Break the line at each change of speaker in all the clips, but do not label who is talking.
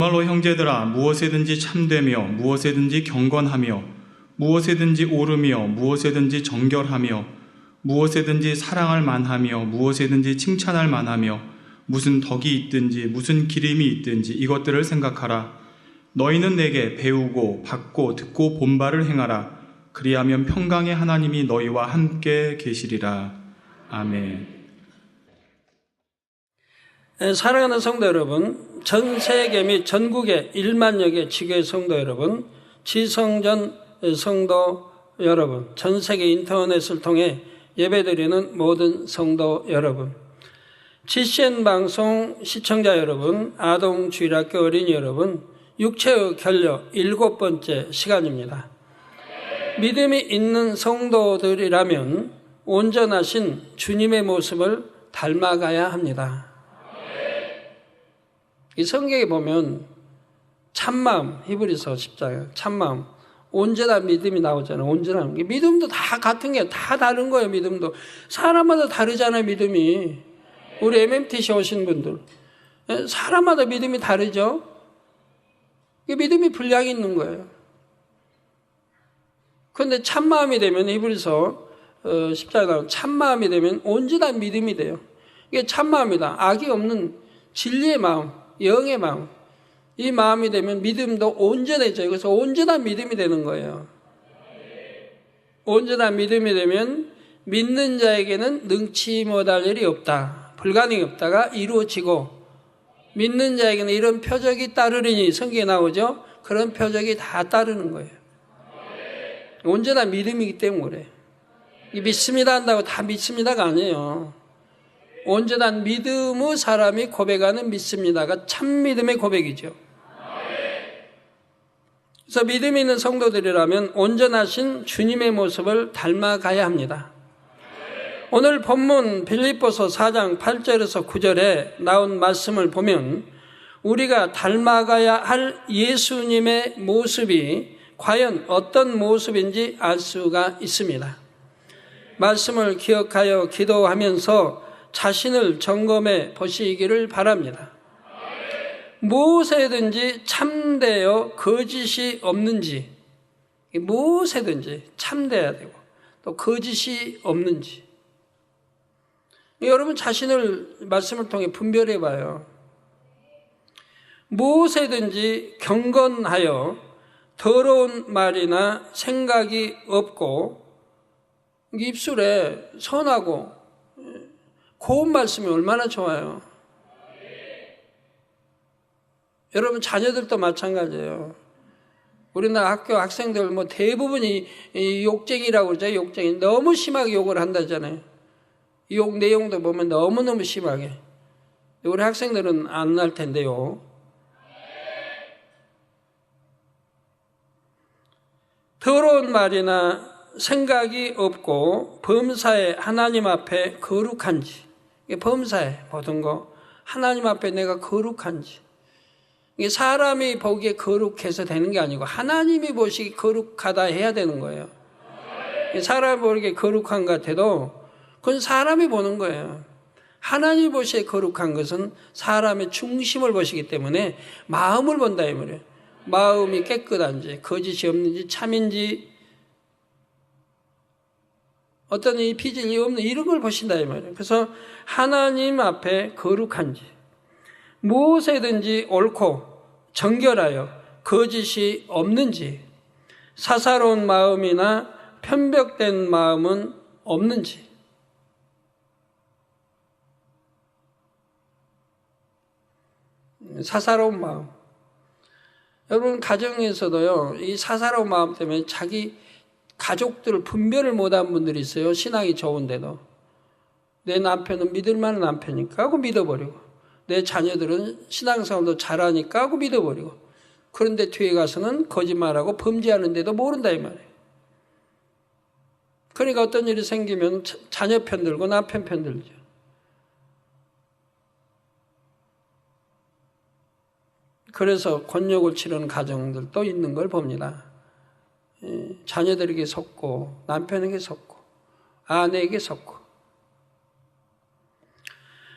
정말로 형제들아, 무엇에든지 참되며 무엇에든지 경건하며 무엇에든지 옳으며 무엇에든지 정결하며 무엇에든지 사랑할 만하며 무엇에든지 칭찬할 만하며 무슨 덕이 있든지 무슨 기림이 있든지 이것들을 생각하라. 너희는 내게 배우고 받고 듣고 본 바를 행하라. 그리하면 평강의 하나님이 너희와 함께 계시리라. 아멘.
사랑하는 성도 여러분, 전 세계 및 전국의 1만여 개 지교회 성도 여러분, 지성전 성도 여러분, 전 세계 인터넷을 통해 예배드리는 모든 성도 여러분, GCN 방송 시청자 여러분, 아동주일학교 어린이 여러분, 육체의 결력 7번째 시간입니다. 믿음이 있는 성도들이라면 온전하신 주님의 모습을 닮아가야 합니다. 이 성경에 보면 참마음, 히브리서 10장 참마음, 온전한 믿음이 나오잖아요. 온전한 믿음도 다 같은 게 다 다른 거예요. 믿음도 사람마다 다르잖아요. 믿음이 우리 MMTC 오신 분들 사람마다 믿음이 다르죠. 믿음이 분량이 있는 거예요. 그런데 참마음이 되면 히브리서 10장에 나오는 참마음이 되면 온전한 믿음이 돼요. 이게 참마음이다. 악이 없는 진리의 마음, 영의 마음. 이 마음이 되면 믿음도 온전해져요. 그래서 온전한 믿음이 되는 거예요. 온전한 믿음이 되면 믿는 자에게는 능치 못할 일이 없다. 불가능이 없다가 이루어지고, 믿는 자에게는 이런 표적이 따르리니 성경에 나오죠. 그런 표적이 다 따르는 거예요. 온전한 믿음이기 때문에 그래요. 믿습니다 한다고 다 믿습니다가 아니에요. 온전한 믿음의 사람이 고백하는 믿습니다가 참 믿음의 고백이죠. 그래서 믿음이 있는 성도들이라면 온전하신 주님의 모습을 닮아가야 합니다. 오늘 본문 빌립보서 4장 8절에서 9절에 나온 말씀을 보면 우리가 닮아가야 할 예수님의 모습이 과연 어떤 모습인지 알 수가 있습니다. 말씀을 기억하여 기도하면서 자신을 점검해 보시기를 바랍니다. 무엇에든지 참되어 거짓이 없는지, 무엇에든지 참되어야 되고 또 거짓이 없는지, 여러분 자신을 말씀을 통해 분별해 봐요. 무엇에든지 경건하여 더러운 말이나 생각이 없고 입술에 선하고 고운 말씀이 얼마나 좋아요. 여러분 자녀들도 마찬가지예요. 우리나라 학교 학생들 대부분이 욕쟁이라고 그러죠. 욕쟁이. 너무 심하게 욕을 한다잖아요. 욕 내용도 보면 너무너무 심하게. 우리 학생들은 안 할 텐데요. 더러운 말이나 생각이 없고 범사에 하나님 앞에 거룩한지, 범사에 모든 거 하나님 앞에 내가 거룩한지, 이게 사람이 보기에 거룩해서 되는 게 아니고 하나님이 보시기 거룩하다 해야 되는 거예요. 사람이 보기에 거룩한 것 같아도 그건 사람이 보는 거예요. 하나님이 보시기에 거룩한 것은 사람의 중심을 보시기 때문에 마음을 본다 이 말이에요. 마음이 깨끗한지 거짓이 없는지 참인지 어떤 이 피질이 없는 이런 걸 보신다 이 말이에요. 그래서 하나님 앞에 거룩한지 무엇에든지 옳고 정결하여 거짓이 없는지 사사로운 마음이나 편벽된 마음은 없는지 사사로운 마음. 여러분 가정에서도요 이 사사로운 마음 때문에 자기 가족들을 분별을 못한 분들이 있어요. 신앙이 좋은데도 내 남편은 믿을 만한 남편이니까 하고 믿어버리고 내 자녀들은 신앙생활도 잘하니까 하고 믿어버리고 그런데 뒤에 가서는 거짓말하고 범죄하는데도 모른다 이 말이에요. 그러니까 어떤 일이 생기면 자녀 편 들고 남편 편 들죠. 그래서 곤욕을 치르는 가정들도 있는 걸 봅니다. 자녀들에게 속고 남편에게 속고 아내에게 속고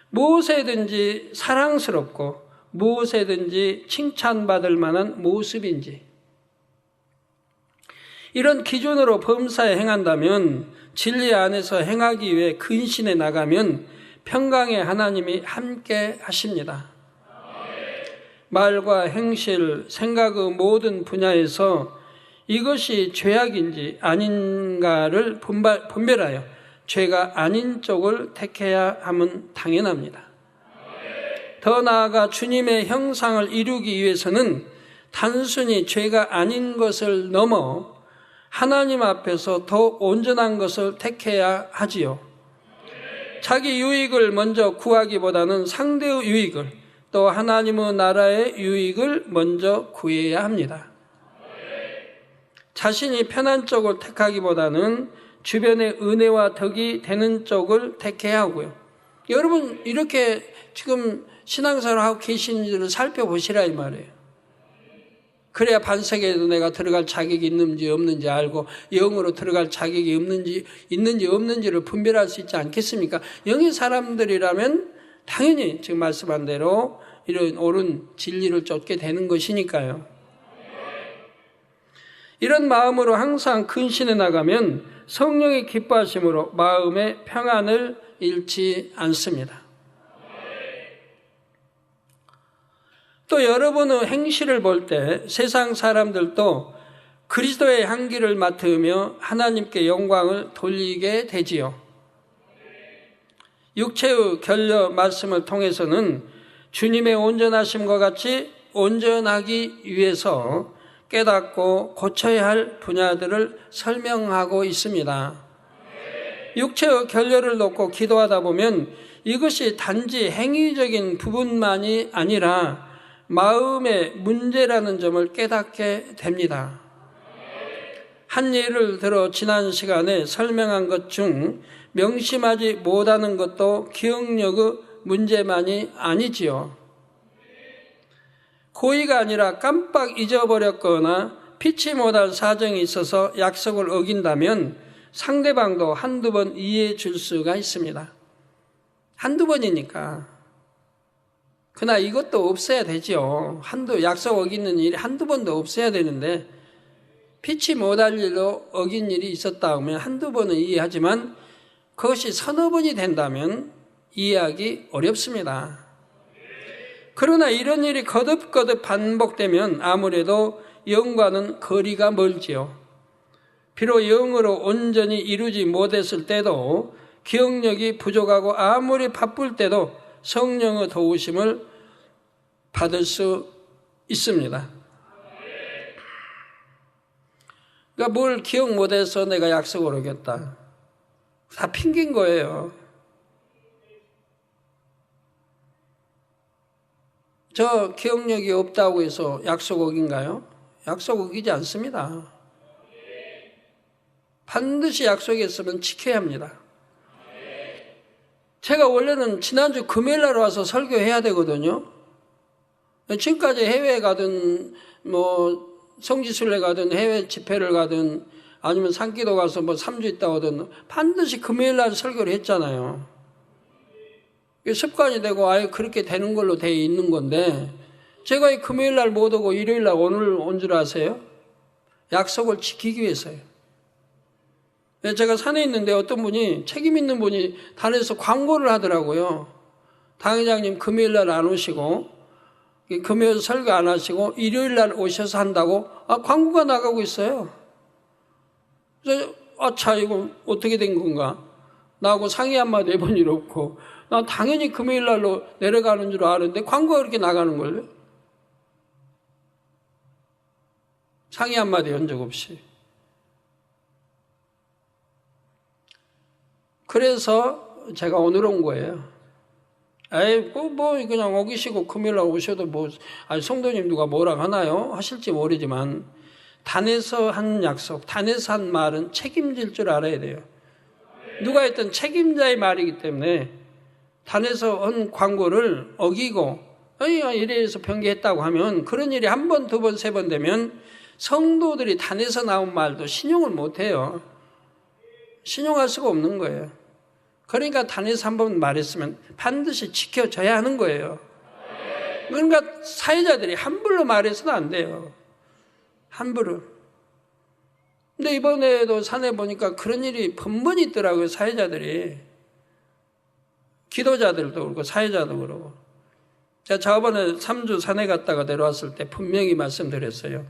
무엇에든지 사랑스럽고 무엇에든지 칭찬받을 만한 모습인지, 이런 기준으로 범사에 행한다면, 진리 안에서 행하기 위해 근신해 나가면 평강의 하나님이 함께 하십니다. 말과 행실, 생각의 모든 분야에서 이것이 죄악인지 아닌가를 분별하여 죄가 아닌 쪽을 택해야 함은 당연합니다. 더 나아가 주님의 형상을 이루기 위해서는 단순히 죄가 아닌 것을 넘어 하나님 앞에서 더 온전한 것을 택해야 하지요. 자기 유익을 먼저 구하기보다는 상대의 유익을, 또 하나님의 나라의 유익을 먼저 구해야 합니다. 자신이 편한 쪽을 택하기보다는 주변의 은혜와 덕이 되는 쪽을 택해야 하고요. 여러분, 이렇게 지금 신앙생활을 하고 계시는지를 살펴보시라 이 말이에요. 그래야 반세계에도 내가 들어갈 자격이 있는지 없는지 알고 영으로 들어갈 자격이 있는지 없는지를 분별할 수 있지 않겠습니까? 영의 사람들이라면 당연히 지금 말씀한 대로 이런 옳은 진리를 쫓게 되는 것이니까요. 이런 마음으로 항상 근신해 나가면 성령의 기뻐하심으로 마음의 평안을 잃지 않습니다. 또 여러분의 행실을 볼 때 세상 사람들도 그리스도의 향기를 맡으며 하나님께 영광을 돌리게 되지요. 육체의 결려 말씀을 통해서는 주님의 온전하심과 같이 온전하기 위해서 깨닫고 고쳐야 할 분야들을 설명하고 있습니다. 육체의 결려를 놓고 기도하다 보면 이것이 단지 행위적인 부분만이 아니라 마음의 문제라는 점을 깨닫게 됩니다. 한 예를 들어 지난 시간에 설명한 것 중 명심하지 못하는 것도 기억력의 문제만이 아니지요. 고의가 아니라 깜빡 잊어버렸거나 피치 못할 사정이 있어서 약속을 어긴다면 상대방도 한두 번 이해해 줄 수가 있습니다. 한두 번이니까. 그러나 이것도 없어야 되죠. 약속 어기는 일이 한두 번도 없어야 되는데, 피치 못할 일로 어긴 일이 있었다 하면 한두 번은 이해하지만 그것이 서너 번이 된다면 이해하기 어렵습니다. 그러나 이런 일이 거듭거듭 반복되면 아무래도 영과는 거리가 멀지요. 비록 영으로 온전히 이루지 못했을 때도, 기억력이 부족하고 아무리 바쁠 때도 성령의 도우심을 받을 수 있습니다. 그러니까 뭘 기억 못해서 내가 약속을 어겼다. 다 핑계인 거예요. 저 기억력이 없다고 해서 약속 어긴가요? 약속 어기지 않습니다. 반드시 약속했으면 지켜야 합니다. 제가 원래는 지난주 금요일 날 와서 설교해야 되거든요. 지금까지 해외에 가든 성지순례 가든 해외 집회를 가든 아니면 산기도 가서 3주 있다 오든 반드시 금요일 날 설교를 했잖아요. 습관이 되고 아예 그렇게 되는 걸로 돼 있는 건데, 제가 이 금요일 날 못 오고 일요일 날 오늘 온 줄 아세요? 약속을 지키기 위해서요. 제가 산에 있는데 어떤 분이, 책임 있는 분이 단에서 광고를 하더라고요. 당회장님 금요일 날 안 오시고 금요일 설교 안 하시고 일요일 날 오셔서 한다고 광고가 나가고 있어요. 그래서 차 이거 어떻게 된 건가? 나하고 상의 한마디 해본 일 없고, 나 당연히 금요일 날로 내려가는 줄 아는데 광고가 그렇게 나가는 걸요? 상의 한마디 한 적 없이. 그래서 제가 오늘 온 거예요. 그냥 어기시고 금요일 날 오셔도 성도님 누가 뭐라 하나요? 하실지 모르지만, 단에서 한 약속, 단에서 한 말은 책임질 줄 알아야 돼요. 누가 했던 책임자의 말이기 때문에, 단에서 한 광고를 어기고, 이래서 변개했다고 하면, 그런 일이 한 번, 두 번, 세 번 되면, 성도들이 단에서 나온 말도 신용을 못 해요. 신용할 수가 없는 거예요. 그러니까 단에서 한 번 말했으면 반드시 지켜져야 하는 거예요. 그러니까 사회자들이 함부로 말해서는 안 돼요. 함부로. 근데 이번에도 산에 보니까 그런 일이 번번이 있더라고요. 사회자들이. 기도자들도 그렇고 사회자도 그러고. 제가 저번에 3주 산에 갔다가 내려왔을 때 분명히 말씀드렸어요.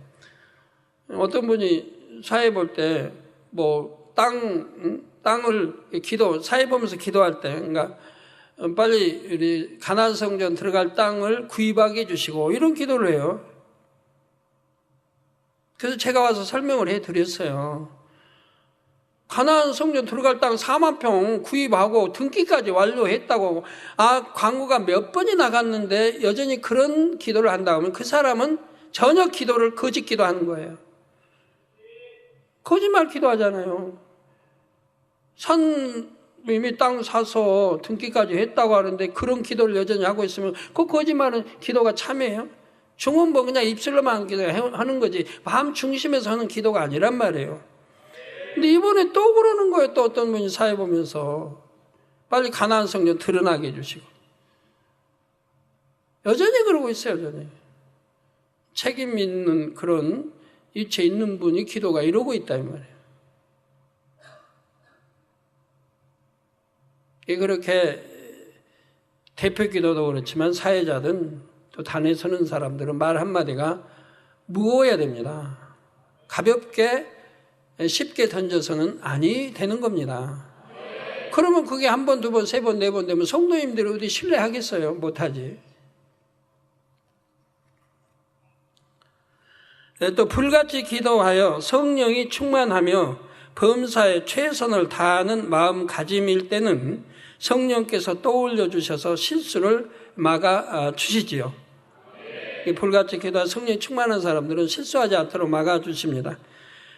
어떤 분이 사회 볼 때 뭐 땅을 사회 보면서 기도할 때, 그러니까 빨리 우리 가나안 성전 들어갈 땅을 구입하게 해주시고 이런 기도를 해요. 그래서 제가 와서 설명을 해드렸어요. 가나안 성전 들어갈 땅 4만 평 구입하고 등기까지 완료했다고, 광고가 몇 번이 나갔는데 여전히 그런 기도를 한다고 하면 그 사람은 전혀 기도를 거짓 기도하는 거예요. 거짓말 기도하잖아요. 이미 땅 사서 등기까지 했다고 하는데 그런 기도를 여전히 하고 있으면 그 거짓말은 기도가 참이에요. 중원부 그냥 입술로만 기도하는 거지 마음 중심에서 하는 기도가 아니란 말이에요. 근데 이번에 또 그러는 거예요. 또 어떤 분이 사회 보면서 빨리 가나안 성전 드러나게 해주시고. 여전히 그러고 있어요. 여전히. 책임 있는 그런 이체 있는 분이 기도가 이러고 있다 이 말이에요. 그렇게 대표 기도도 그렇지만 사회자든 또 단에 서는 사람들은 말 한마디가 무거워야 됩니다. 가볍게 쉽게 던져서는 아니 되는 겁니다. 그러면 그게 한 번, 두 번, 세 번, 네 번 되면 성도님들이 어디 신뢰하겠어요? 못하지. 또 불같이 기도하여 성령이 충만하며 범사에 최선을 다하는 마음가짐일 때는 성령께서 떠올려 주셔서 실수를 막아 주시지요. 불같이 기도하여 성령이 충만한 사람들은 실수하지 않도록 막아 주십니다.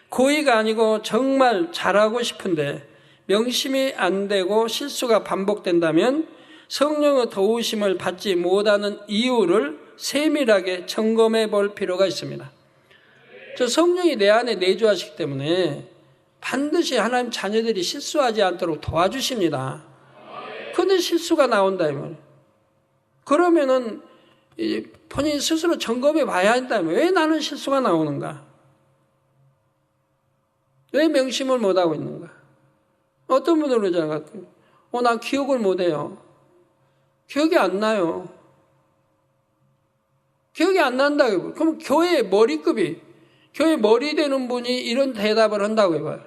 고의가 아니고 정말 잘하고 싶은데 명심이 안 되고 실수가 반복된다면 성령의 도우심을 받지 못하는 이유를 세밀하게 점검해 볼 필요가 있습니다. 저 성령이 내 안에 내주하시기 때문에 반드시 하나님 자녀들이 실수하지 않도록 도와주십니다. 그런데 실수가 나온다 이 말이에요. 그러면은 본인 스스로 점검해 봐야 한다면 왜 나는 실수가 나오는가? 왜 명심을 못하고 있는가? 어떤 분들은 그러잖아요. 나 기억을 못해요. 기억이 안 나요. 기억이 안 난다고. 그럼 교회 머리급이, 교회 머리 되는 분이 이런 대답을 한다고 해봐요.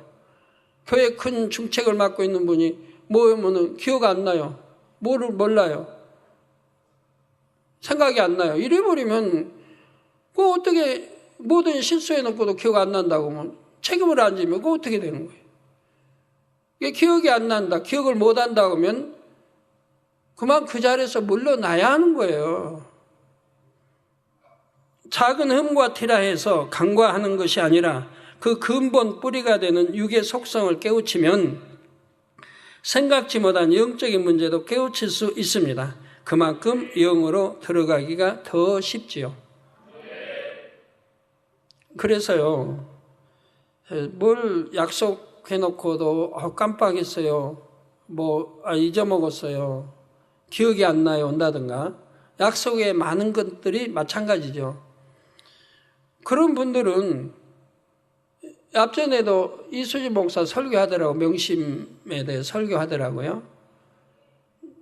교회 큰 중책을 맡고 있는 분이 뭐면은 기억 안 나요. 뭐를 몰라요. 생각이 안 나요. 이래버리면 그 어떻게 뭐든 실수해놓고도 기억 안 난다고 하면 책임을 안 지면 그거 어떻게 되는 거예요? 이게 기억이 안 난다, 기억을 못 한다고 하면 그만 그 자리에서 물러나야 하는 거예요. 작은 흠과 티라해서 간과하는 것이 아니라 그 근본 뿌리가 되는 육의 속성을 깨우치면 생각지 못한 영적인 문제도 깨우칠 수 있습니다. 그만큼 영으로 들어가기가 더 쉽지요. 그래서요, 뭘 약속해놓고도 깜빡했어요. 잊어먹었어요. 기억이 안 나요. 온다든가. 약속에 많은 것들이 마찬가지죠. 그런 분들은 앞전에도 이수지 목사 설교하더라고. 명심에 대해 설교하더라고요.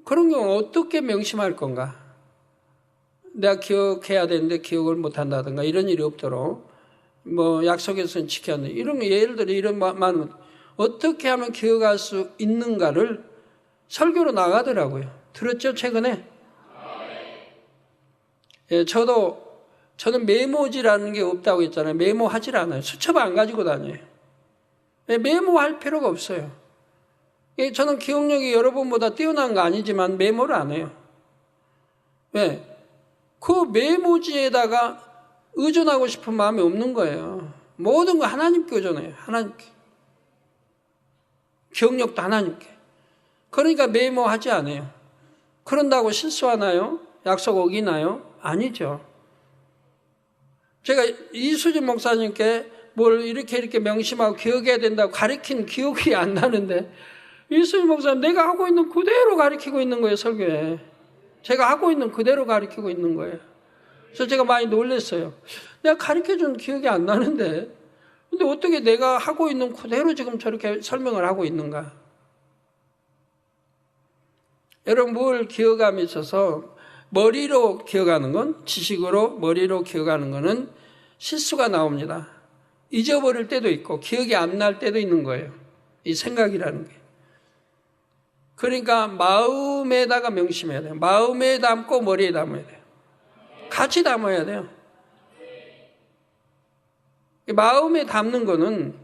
그런 경우 어떻게 명심할 건가? 내가 기억해야 되는데 기억을 못한다든가 이런 일이 없도록 약속에서는 지켜야 한다. 이런 예를 들어 이런 말은 어떻게 하면 기억할 수 있는가를 설교로 나가더라고요. 들었죠? 최근에? 예, 저는 메모지라는 게 없다고 했잖아요. 메모하질 않아요. 수첩 안 가지고 다녀요. 예, 메모할 필요가 없어요. 예, 저는 기억력이 여러분보다 뛰어난 거 아니지만 메모를 안 해요. 왜? 그 메모지에다가 의존하고 싶은 마음이 없는 거예요. 모든 거 하나님께 의존해요. 하나님께. 기억력도 하나님께. 그러니까 메모하지 않아요. 그런다고 실수하나요? 약속 어기나요? 아니죠. 제가 이수진 목사님께 뭘 이렇게 명심하고 기억해야 된다고 가르친 기억이 안 나는데 이수진 목사님 내가 하고 있는 그대로 가르치고 있는 거예요. 설교에. 제가 하고 있는 그대로 가르치고 있는 거예요. 그래서 제가 많이 놀랐어요. 내가 가르쳐준 기억이 안 나는데, 근데 어떻게 내가 하고 있는 그대로 지금 저렇게 설명을 하고 있는가? 여러분, 뭘 기억함에 있어서 머리로 기억하는 건, 지식으로 머리로 기억하는 거는 실수가 나옵니다. 잊어버릴 때도 있고 기억이 안 날 때도 있는 거예요. 이 생각이라는 게. 그러니까 마음에다가 명심해야 돼요. 마음에 담고 머리에 담아야 돼요. 같이 담아야 돼요. 마음에 담는 거는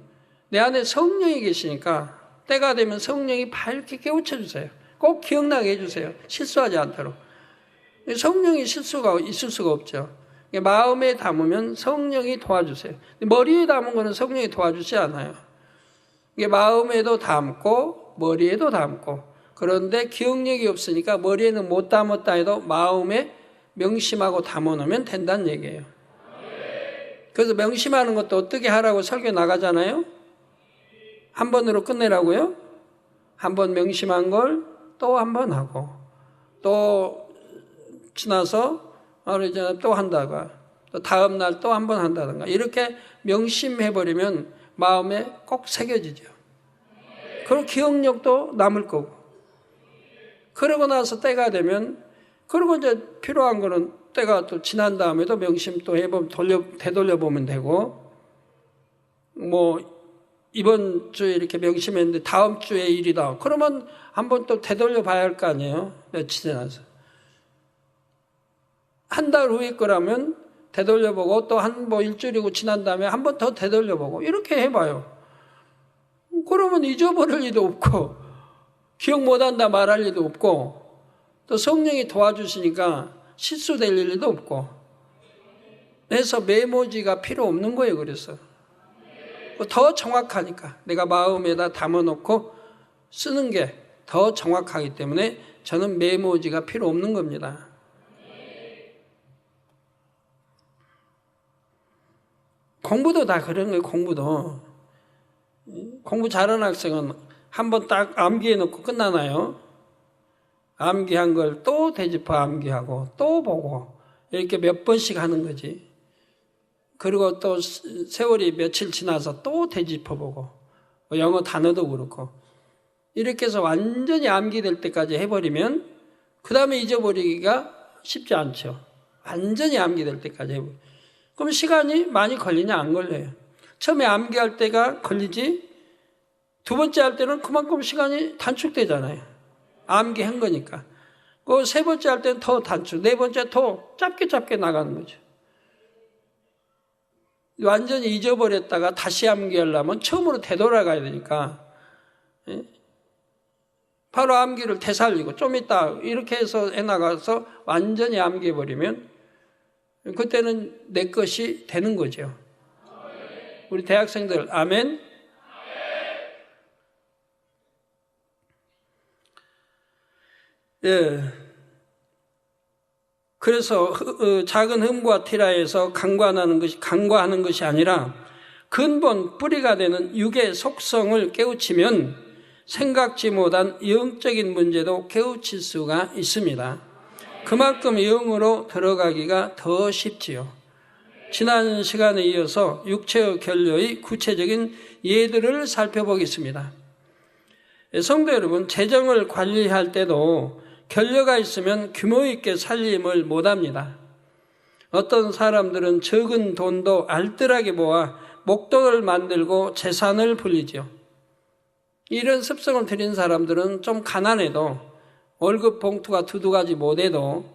내 안에 성령이 계시니까 때가 되면 성령이 밝게 깨우쳐 주세요. 꼭 기억나게 해주세요. 실수하지 않도록. 성령이 실수가 있을 수가 없죠. 마음에 담으면 성령이 도와주세요. 머리에 담은 거는 성령이 도와주지 않아요. 이게 마음에도 담고 머리에도 담고, 그런데 기억력이 없으니까 머리에는 못 담았다 해도 마음에 명심하고 담아놓으면 된다는 얘기예요. 그래서 명심하는 것도 어떻게 하라고 설교 나가잖아요. 한 번으로 끝내라고요. 한 번 명심한 걸 또 한 번 하고, 또 지나서 또 한다가, 또 다음 날 또 한 번 한다든가, 이렇게 명심해버리면 마음에 꼭 새겨지죠. 그리고 기억력도 남을 거고, 그러고 나서 때가 되면, 그리고 이제 필요한 거는 때가 또 지난 다음에도 명심 또 해보면 되돌려보면 되고, 뭐 이번 주에 이렇게 명심했는데 다음 주에 일이다, 그러면 한번 또 되돌려 봐야 할 거 아니에요. 며칠 지나서. 한 달 후에 거라면 되돌려보고, 또 뭐 일주일이고 지난 다음에 한 번 더 되돌려보고, 이렇게 해봐요. 그러면 잊어버릴 일도 없고, 기억 못한다 말할 일도 없고, 또 성령이 도와주시니까 실수될 일도 없고, 그래서 메모지가 필요 없는 거예요. 그래서 더 정확하니까, 내가 마음에다 담아놓고 쓰는 게 더 정확하기 때문에 저는 메모지가 필요 없는 겁니다. 공부도 다 그런 거예요. 공부 잘하는 학생은 한번 딱 암기해 놓고 끝나나요? 암기한 걸 또 되짚어 암기하고 또 보고, 이렇게 몇 번씩 하는 거지. 그리고 또 세월이 며칠 지나서 또 되짚어 보고, 영어 단어도 그렇고, 이렇게 해서 완전히 암기될 때까지 해버리면 그 다음에 잊어버리기가 쉽지 않죠. 완전히 암기될 때까지 해버리면. 그럼 시간이 많이 걸리냐? 안 걸려요. 처음에 암기할 때가 걸리지, 두 번째 할 때는 그만큼 시간이 단축되잖아요. 암기한 거니까. 그 세 번째 할 때는 더 단축, 네 번째 더 짧게 나가는 거죠. 완전히 잊어버렸다가 다시 암기하려면 처음으로 되돌아가야 되니까, 바로 암기를 되살리고 좀 이따 이렇게 해서 해나가서 완전히 암기해버리면 그때는 내 것이 되는 거죠. 우리 대학생들, 아멘? 예. 그래서 작은 흠과 티라에서 간과하는 것이 아니라 근본 뿌리가 되는 육의 속성을 깨우치면 생각지 못한 영적인 문제도 깨우칠 수가 있습니다. 그만큼 영으로 들어가기가 더 쉽지요. 지난 시간에 이어서 육체의 결례의 구체적인 예들을 살펴보겠습니다. 성도 여러분, 재정을 관리할 때도 결례가 있으면 규모 있게 살림을 못합니다. 어떤 사람들은 적은 돈도 알뜰하게 모아 목돈을 만들고 재산을 불리죠. 이런 습성을 들인 사람들은 좀 가난해도, 월급 봉투가 두두 가지 못해도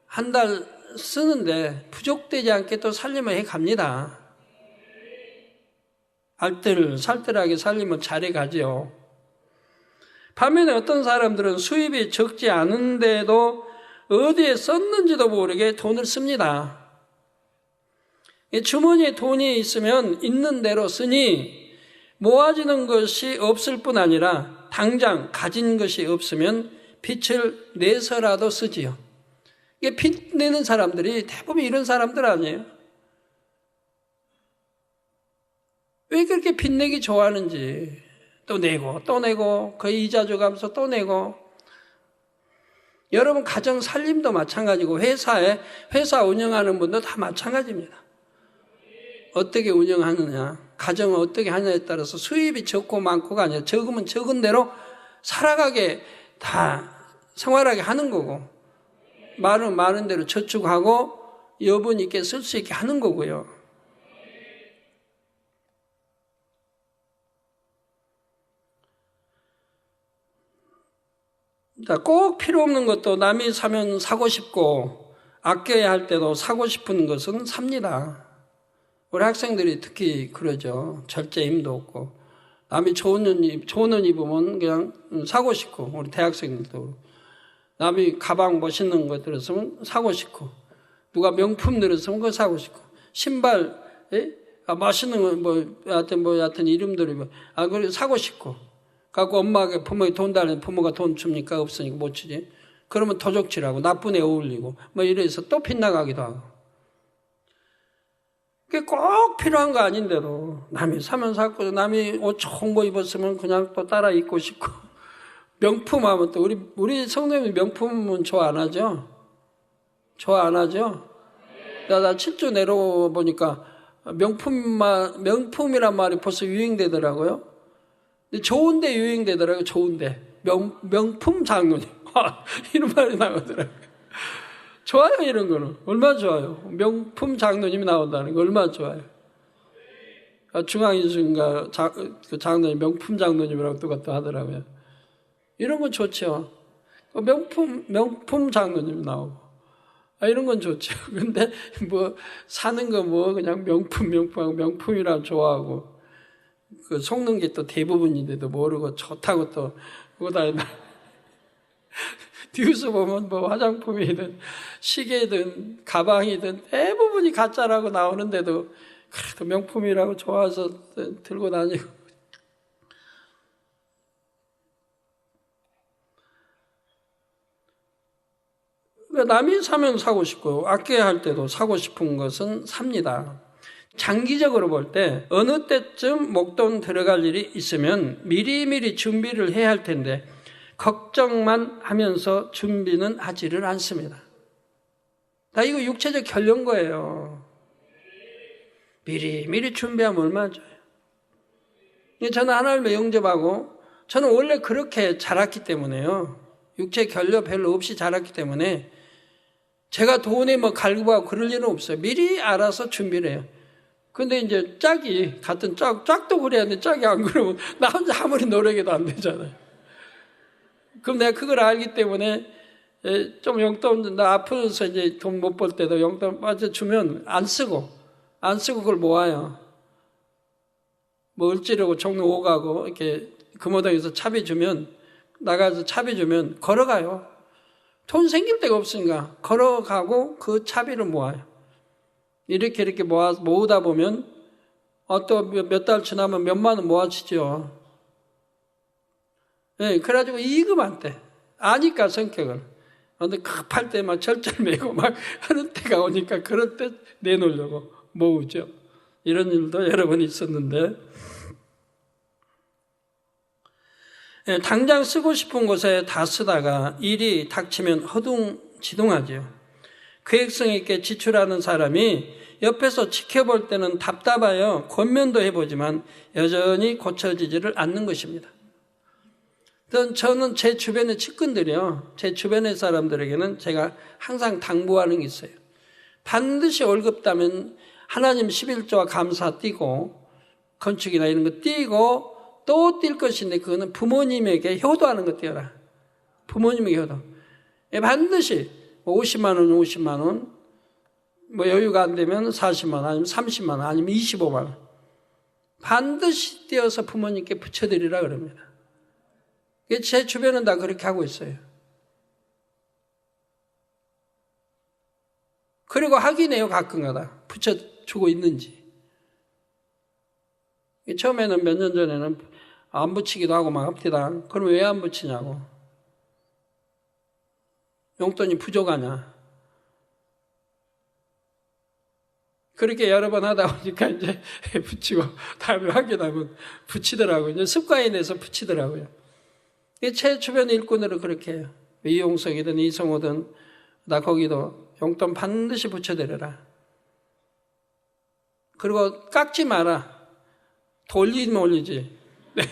한 달 쓰는데 부족되지 않게 또 살림을 해갑니다. 살뜰하게 살림을 잘해가죠. 반면에 어떤 사람들은 수입이 적지 않은데도 어디에 썼는지도 모르게 돈을 씁니다. 주머니에 돈이 있으면 있는 대로 쓰니 모아지는 것이 없을 뿐 아니라 당장 가진 것이 없으면 빚을 내서라도 쓰지요. 이게 빚 내는 사람들이 대부분 이런 사람들 아니에요? 왜 그렇게 빚 내기 좋아하는지. 또 내고 그 이자 줘가면서 또 내고. 여러분 가정 살림도 마찬가지고 회사 운영하는 분도 다 마찬가지입니다. 어떻게 운영하느냐, 가정을 어떻게 하느냐에 따라서 수입이 적고 많고가 아니라 적으면 적은 대로 살아가게 다 생활하게 하는 거고, 많은 대로 저축하고 여분 있게 쓸 수 있게 하는 거고요. 꼭 필요 없는 것도 남이 사면 사고 싶고 아껴야 할 때도 사고 싶은 것은 삽니다. 우리 학생들이 특히 그러죠. 절제 힘도 없고 남이 좋은 옷 입으면 그냥 사고 싶고, 우리 대학생들도 남이 가방 멋있는 거 들었으면 사고 싶고, 누가 명품 들었으면 그거 사고 싶고, 신발 멋있는 거 하여튼 이름들이 그걸 사고 싶고, 갖고 엄마가 부모에게 돈 달라는 부모가 돈 줍니까? 없으니까 못 주지. 그러면 도적질하고 나쁜 애 어울리고 이래서 또 빗나가기도 하고. 그게 꼭 필요한 거 아닌데도 남이 사면 샀고, 남이 옷 좋은 거 입었으면 그냥 또 따라 입고 싶고, 명품 하면 또 우리 성도님이 명품은 좋아 안 하죠? 좋아 안 하죠? 나 7주 내려보니까 명품이란 말이 벌써 유행되더라고요. 근데 좋은데 유행되더라고요. 좋은데 명품 장로님 이런 말이 나오더라고요. 좋아요. 이런 거는 얼마나 좋아요. 명품 장로님이 나온다는 거 얼마나 좋아요. 중앙인수인가 그 장로님 명품 장로님이라고 또 하더라고요. 이런 건 좋죠. 명품 장로님 나오고 이런 건 좋죠. 근데 사는 거 그냥 명품하고 명품이라 좋아하고, 그 속는 게 또 대부분인데도 모르고 좋다고 또 그거 다 뉴스 보면 화장품이든 시계든 가방이든 대부분이 가짜라고 나오는데도 그래도 명품이라고 좋아서 들고 다니고. 남이 사면 사고 싶고 아껴야 할 때도 사고 싶은 것은 삽니다. 장기적으로 볼 때 어느 때쯤 목돈 들어갈 일이 있으면 미리미리 준비를 해야 할 텐데 걱정만 하면서 준비는 하지를 않습니다. 나 이거 육체적 결론 거예요. 미리 준비하면 얼마나 좋아요. 저는 하나님을 영접하고 저는 원래 그렇게 자랐기 때문에요. 육체 결려 별로 없이 자랐기 때문에 제가 돈에 갈구하고 그럴 일은 없어요. 미리 알아서 준비를 해요. 근데 이제 같은 짝도 그래야 되는데 짝이 안 그러면 나 혼자 아무리 노력해도 안 되잖아요. 그럼 내가 그걸 알기 때문에 좀 용돈, 나 아파서 이제 돈 못 벌 때도 용돈 주면 안 쓰고 그걸 모아요. 을지르고 종로 오가고 이렇게 금호동에서 차비 주면, 나가서 차비 주면 걸어가요. 돈 생길 데가 없으니까 걸어가고 그 차비를 모아요. 이렇게 모으다 보면 또 몇 달 지나면 몇만 원 모아지죠. 네, 그래가지고 이금 안 돼. 아니까 성격을. 근데 급할 때 절절매고 하는 때가 오니까 그럴 때 내놓으려고 모으죠. 이런 일도 여러 번 있었는데, 네, 당장 쓰고 싶은 곳에 다 쓰다가 일이 닥치면 허둥지둥하죠. 계획성 있게 지출하는 사람이 옆에서 지켜볼 때는 답답하여 권면도 해보지만 여전히 고쳐지지를 않는 것입니다. 저는 제 주변의 측근들이요, 제 주변의 사람들에게는 제가 항상 당부하는 게 있어요. 반드시 월급 따면 하나님 11조와 감사 띄고, 건축이나 이런 거 띄고 또 뛸 것인데, 그거는 부모님에게 효도하는 거 띄어라. 부모님에게 효도. 반드시 50만 원, 여유가 안 되면 40만 원, 아니면 30만 원, 아니면 25만 원. 반드시 띄어서 부모님께 붙여드리라 그럽니다. 제 주변은 다 그렇게 하고 있어요. 그리고 확인해요, 가끔가다. 붙여주고 있는지. 처음에는 몇 년 전에는 안 붙이기도 하고 합니다. 그럼 왜 안 붙이냐고. 용돈이 부족하냐. 그렇게 여러 번 하다 보니까 이제 붙이고 다음에 확인하면 붙이더라고요. 이제 습관이 돼서 붙이더라고요. 제 주변 일꾼으로 그렇게 해요. 이용석이든 이성호든 나 거기도 용돈 반드시 붙여드려라. 그리고 깎지 마라. 돌리면 올리지. 네.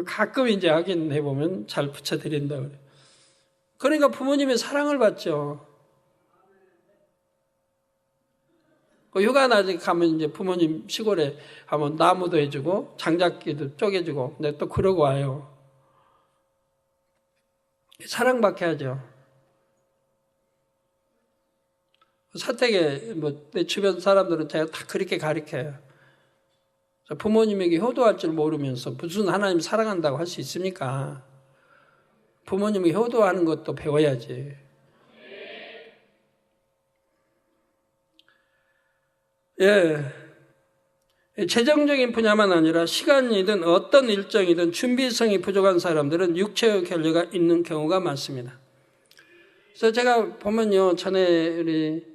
가끔 이제 확인해보면 잘 붙여드린다 그래. 그러니까 부모님의 사랑을 받죠. 휴가 나중에 가면 이제 부모님 시골에 가면 나무도 해주고 장작기도 쪼개주고 근데 또 그러고 와요. 사랑받게 하죠. 사택에 내 주변 사람들은 제가 다 그렇게 가르쳐요. 부모님에게 효도할 줄 모르면서 무슨 하나님 사랑한다고 할 수 있습니까? 부모님에게 효도하는 것도 배워야지. 재정적인 분야만 아니라 시간이든 어떤 일정이든 준비성이 부족한 사람들은 육체의 결례가 있는 경우가 많습니다. 그래서 제가 보면요, 전에 우리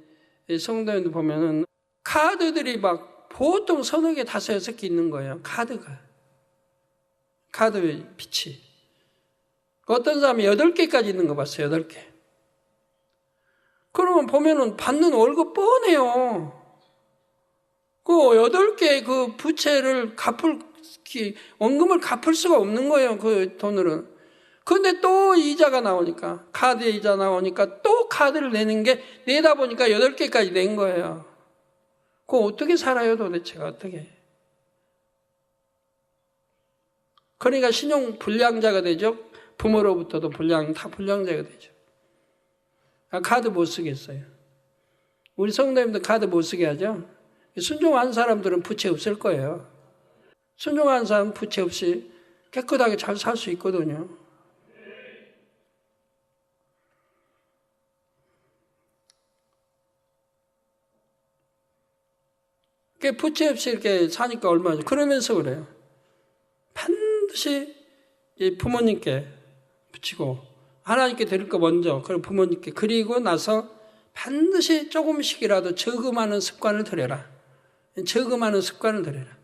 성도님들 보면은 카드들이 막 보통 서너 개, 다섯, 여섯 개 있는 거예요. 카드가. 카드 빛이. 어떤 사람이 8개까지 있는 거 봤어요. 8개. 그러면 보면은 받는 월급 뻔해요. 그 8개 그 부채를 원금을 갚을 수가 없는 거예요. 그 돈으로는. 근데 또 이자가 나오니까, 카드에 이자 나오니까 또 카드를 내는 게 내다 보니까 8개까지 낸 거예요. 그거 어떻게 살아요, 도대체가 어떻게. 그러니까 신용 불량자가 되죠. 부모로부터도 다 불량자가 되죠. 카드 못 쓰겠어요. 우리 성도님들 카드 못 쓰게 하죠. 순종한 사람들은 부채 없을 거예요. 순종한 사람은 부채 없이 깨끗하게 잘 살 수 있거든요. 부채 없이 이렇게 사니까 얼마죠? 그러면서 그래요. 반드시 부모님께 붙이고 하나님께 드릴 거 먼저 그리고 부모님께 그리고 나서 반드시 조금씩이라도 저금하는 습관을 들여라. 저금하는 습관을 들여라.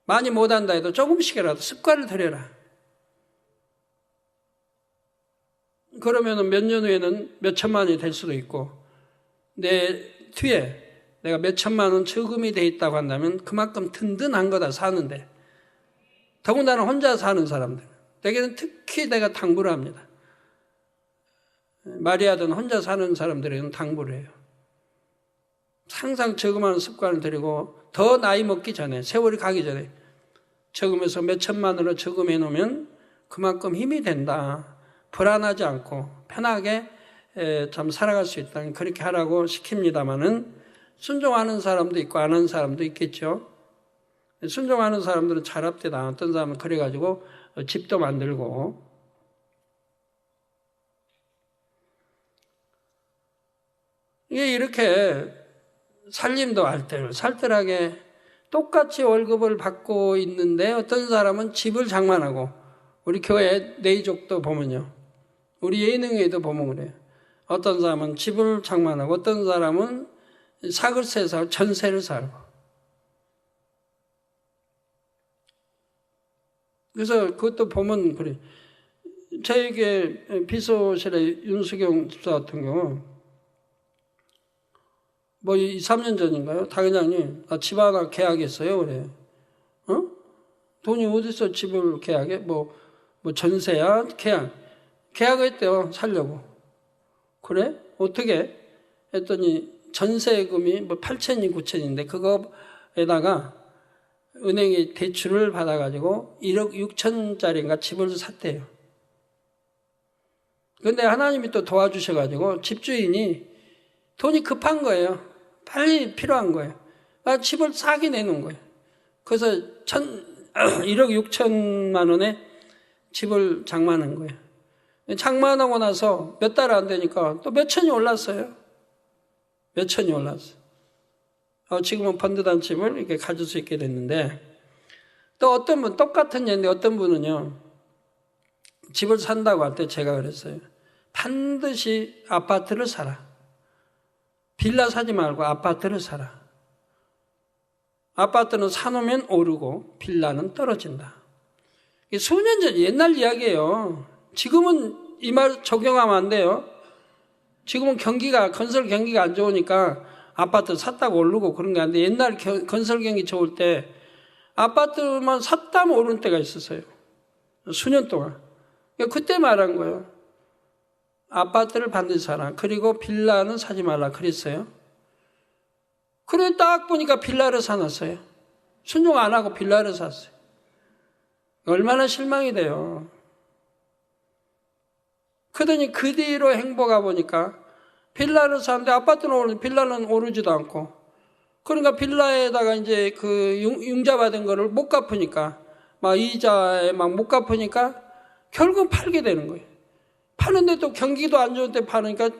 많이 못한다 해도 조금씩이라도 습관을 들여라. 그러면 몇 년 후에는 몇 천만 원이 될 수도 있고 내 뒤에 내가 몇 천만 원 저금이 돼 있다고 한다면 그만큼 든든한 거다 사는데 더군다나 혼자 사는 사람들 대개는 특히 내가 당부를 합니다. 마리아든 혼자 사는 사람들에게는 당부를 해요. 항상 저금하는 습관을 들이고 더 나이 먹기 전에 세월이 가기 전에 저금해서 몇 천만 원을 저금해 놓으면 그만큼 힘이 된다. 불안하지 않고 편하게 참 살아갈 수 있다. 그렇게 하라고 시킵니다마는 순종하는 사람도 있고 안 하는 사람도 있겠죠. 순종하는 사람들은 잘합디다. 어떤 사람은 그래가지고 집도 만들고 이게 이렇게 살림도 알뜰살뜰하게 똑같이 월급을 받고 있는데 어떤 사람은 집을 장만하고 우리 교회 내이족도 보면요. 우리 예능에도 보면 그래요. 어떤 사람은 집을 장만하고 어떤 사람은 사글세 살고 전세를 살고 그래서 그것도 보면 그래. 저에게 비서실의 윤수경 집사 같은 경우 2, 3년 전인가요? 당회장님, 나 집 하나 계약했어요. 그래요. 돈이 어디서 집을 계약해? 전세야? 계약했대요. 살려고. 그래? 어떻게? 했더니 전세금이 8천이 9천인데 그거에다가 은행에 대출을 받아가지고 1억 6천짜리인가 집을 샀대요. 근데 하나님이 또 도와주셔가지고 집주인이 돈이 급한 거예요. 빨리 필요한 거예요. 집을 싸게 내놓은 거예요. 그래서 1억 6천만 원에 집을 장만한 거예요. 장만하고 나서 몇 달 안 되니까 또 몇 천이 올랐어요. 몇 천이 올랐어요. 지금은 번듯한 집을 이렇게 가질 수 있게 됐는데 또 어떤 분 똑같은 예인데 어떤 분은요. 집을 산다고 할 때 제가 그랬어요. 반드시 아파트를 사라. 빌라 사지 말고 아파트를 사라. 아파트는 사놓으면 오르고 빌라는 떨어진다. 이게 수년 전 옛날 이야기예요. 지금은 이 말 적용하면 안 돼요. 지금은 건설 경기가 안 좋으니까 아파트 샀다고 오르고 그런 게 아닌데 옛날 건설 경기 좋을 때 아파트만 샀다면 오르는 때가 있었어요. 수년 동안. 그때 말한 거예요. 아파트를 반드시 사라. 그리고 빌라는 사지 말라 그랬어요. 그래 딱 보니까 빌라를 사놨어요. 순종 안 하고 빌라를 샀어요. 얼마나 실망이 돼요. 그러더니 그 뒤로 행보가 보니까 빌라를 사는데 아파트는 오르는데 빌라는 오르지도 않고, 그러니까 빌라에다가 이제 그 융자 받은 거를 못 갚으니까 막 이자에 막 못 갚으니까 결국 팔게 되는 거예요. 파는데 또 경기도 안 좋은 때 파니까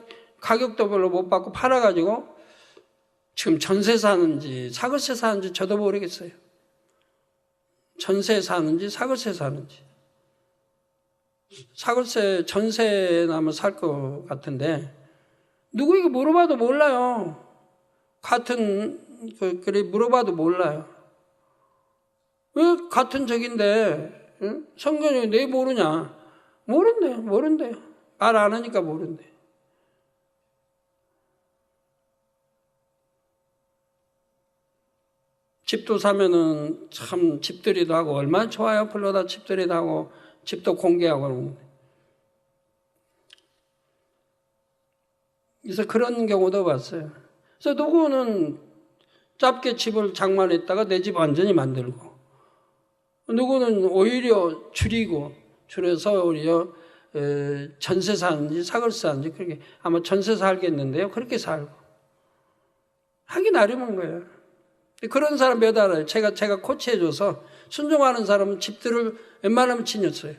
가격도 별로 못 받고 팔아가지고 지금 전세 사는지 사글세 사는지 저도 모르겠어요. 전세 사는지 사글세 사는지. 사글세 전세 나면 살 것 같은데 누구에게 물어봐도 몰라요. 그래 물어봐도 몰라요. 왜 같은 적인데 성경이 내 모르냐? 모른대요. 말 안 하니까 모른대. 집도 사면은 참 집들이도 하고 얼마나 좋아요. 불러다 집들이도 하고 집도 공개하고 그러는데. 그래서 그런 경우도 봤어요. 그래서 누구는 짧게 집을 장만했다가 내 집 완전히 만들고, 누구는 오히려 줄여서 오히려 전세 사는지 사글세 사는지 그렇게 아마 전세 살겠는데요. 그렇게 살고 하기 나름인 거예요. 그런 사람 몇 알아요. 제가 코치해줘서 순종하는 사람은 집들을 웬만하면 지녔어요.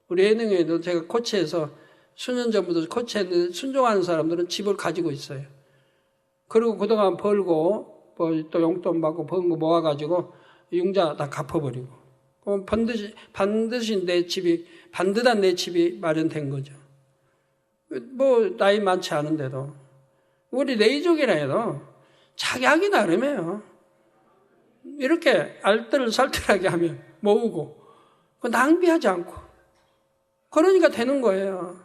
우리 예능에도 제가 코치해서 수년 전부터 코치했는데 순종하는 사람들은 집을 가지고 있어요. 그리고 그동안 벌고 또 용돈 받고 번 거 모아가지고 융자 다 갚아버리고, 그럼 반드시 반듯한 내 집이 마련된 거죠. 뭐 나이 많지 않은데도 우리 레이족이라 해도 자기 하기 나름이에요. 이렇게 알뜰살뜰하게 하면 모으고 낭비하지 않고 그러니까 되는 거예요.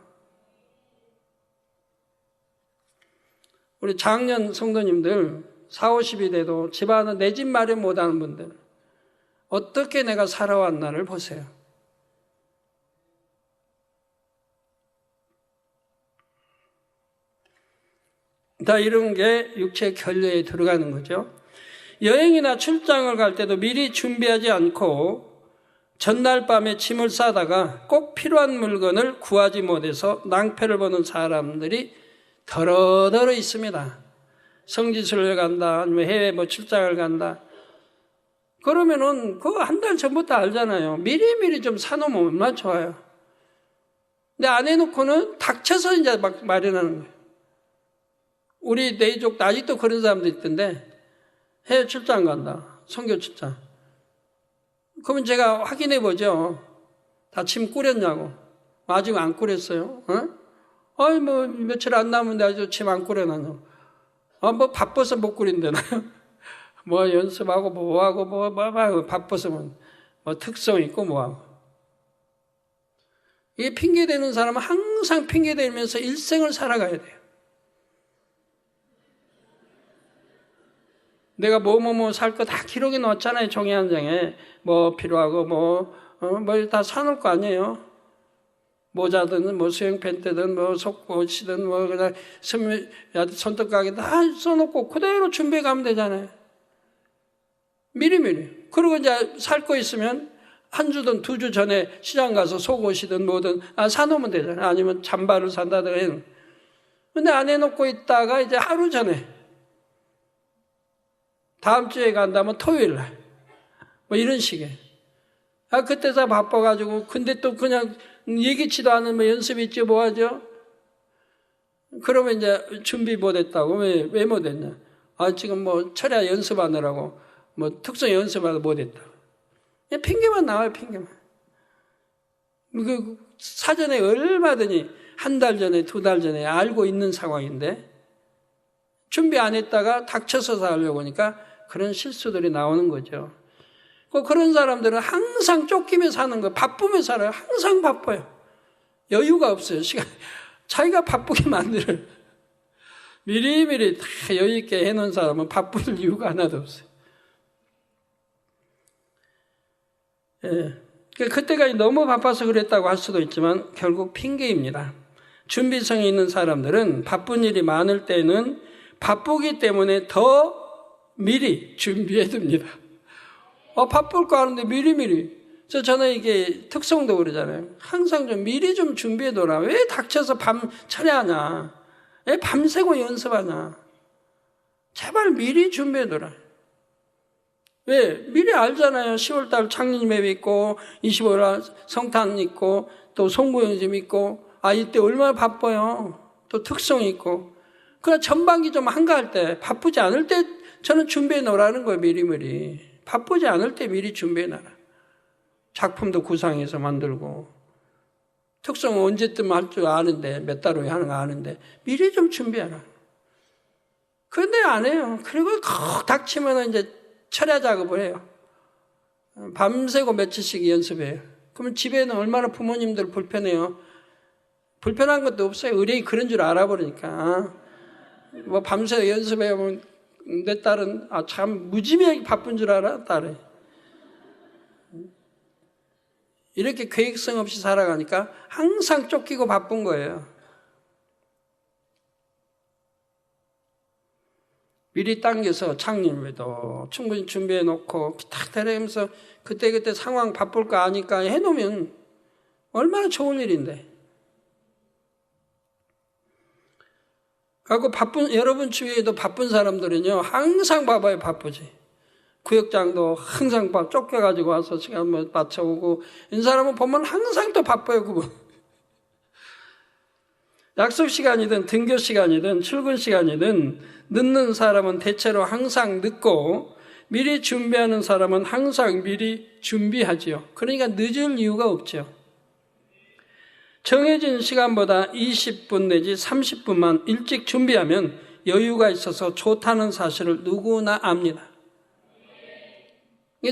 우리 작년 성도님들 40, 50이 돼도 집안은 내 집 마련 못하는 분들 어떻게 내가 살아왔나를 보세요. 다 이런 게 육체 결례에 들어가는 거죠. 여행이나 출장을 갈 때도 미리 준비하지 않고 전날 밤에 짐을 싸다가 꼭 필요한 물건을 구하지 못해서 낭패를 보는 사람들이 더러더러 있습니다. 성지순례를 간다, 아니면 해외 출장을 간다. 그러면은 그거 한 달 전부터 알잖아요. 미리미리 좀 사놓으면 얼마나 좋아요. 근데 안 해놓고는 닥쳐서 이제 막 마련하는 거예요. 우리 내족 아직도 그런 사람도 있던데 해외 출장 간다. 선교 출장. 그러면 제가 확인해 보죠. 다 짐 꾸렸냐고. 아직 안 꾸렸어요. 아이 뭐 며칠 안 남은데 아주 짐 안 꾸려놨냐고. 뭐 바빠서 못 꾸린다나요? 뭐 연습하고 뭐하고 뭐 바빠서 뭐 특성 있고 뭐하고. 이게 핑계대는 사람은 항상 핑계대면서 일생을 살아가야 돼요. 내가 뭐 살 거 다 기록해 놓았잖아요. 종이 한 장에. 뭐 필요하고 뭐 다 사놓을 거 아니에요. 모자든 뭐 수영 팬트든 뭐 속옷이든 뭐 그냥 손톱가게 다 써놓고 그대로 준비해 가면 되잖아요. 미리미리. 그리고 이제 살 거 있으면 한 주든 2주 전에 시장 가서 속옷이든 뭐든 사놓으면 되잖아요. 아니면 잠바를 산다든. 근데 안 해놓고 있다가 이제 하루 전에 다음 주에 간다면 토요일 날. 뭐 이런 식의. 그때 다 바빠가지고, 근데 또 그냥 예기치도 않은 뭐 연습 있지 뭐 하죠? 그러면 이제 준비 못 했다고. 왜 못 했냐? 지금 뭐 철야 연습하느라고, 뭐 특성 연습하다 못 했다. 핑계만 나와요, 핑계만. 그 사전에 얼마든지 한 달 전에, 2달 전에 알고 있는 상황인데, 준비 안 했다가 닥쳐서 하려고 하니까 그런 실수들이 나오는 거죠. 그런 사람들은 항상 쫓기며 사는 거예요. 바쁘며 살아요. 항상 바빠요. 여유가 없어요. 시간. 자기가 바쁘게 만들어요. 미리미리 다 여유 있게 해놓은 사람은 바쁠 이유가 하나도 없어요. 예. 그때까지 너무 바빠서 그랬다고 할 수도 있지만 결국 핑계입니다. 준비성이 있는 사람들은 바쁜 일이 많을 때는 바쁘기 때문에 더 미리 준비해 둡니다. 바쁠 거 아는데 미리미리. 저는 이게 특성도 그러잖아요. 항상 좀 미리 좀 준비해 둬라. 왜 닥쳐서 밤 철야하냐? 왜 밤새고 연습하냐? 제발 미리 준비해 둬라. 왜? 미리 알잖아요. 10월달 창립 예배 있고 25일 성탄 있고 또 송구영집 있고 이때 얼마나 바빠요. 또 특성이 있고. 그러나 전반기 좀 한가할 때 바쁘지 않을 때 저는 준비해 놓으라는 거예요. 미리미리. 바쁘지 않을 때 미리 준비해 놔라. 작품도 구상해서 만들고 특성은 언제든 할 줄 아는데 몇 달 후에 하는 거 아는데 미리 좀 준비해라. 그런데 안 해요. 그리고 콕 닥치면 이제 철야 작업을 해요. 밤새고 며칠씩 연습해요. 그러면 집에는 얼마나 부모님들 불편해요. 불편한 것도 없어요. 의뢰이 그런 줄 알아버리니까. 뭐 밤새 연습해보면 내 딸은 참 무지하게 바쁜 줄 알아, 딸이. 이렇게 계획성 없이 살아가니까 항상 쫓기고 바쁜 거예요. 미리 당겨서 창립에도 충분히 준비해 놓고 탁 데려가면서 그때그때 상황 바쁠 거 아니까 해놓으면 얼마나 좋은 일인데. 그리고 여러분 주위에도 바쁜 사람들은요, 항상 바빠요, 바쁘지. 구역장도 항상 쫓겨가지고 와서 시간 맞춰오고, 이 사람은 보면 항상 또 바빠요, 그분. 약속 시간이든 등교 시간이든 출근 시간이든 늦는 사람은 대체로 항상 늦고, 미리 준비하는 사람은 항상 미리 준비하지요. 그러니까 늦을 이유가 없죠. 정해진 시간보다 20분 내지 30분만 일찍 준비하면 여유가 있어서 좋다는 사실을 누구나 압니다.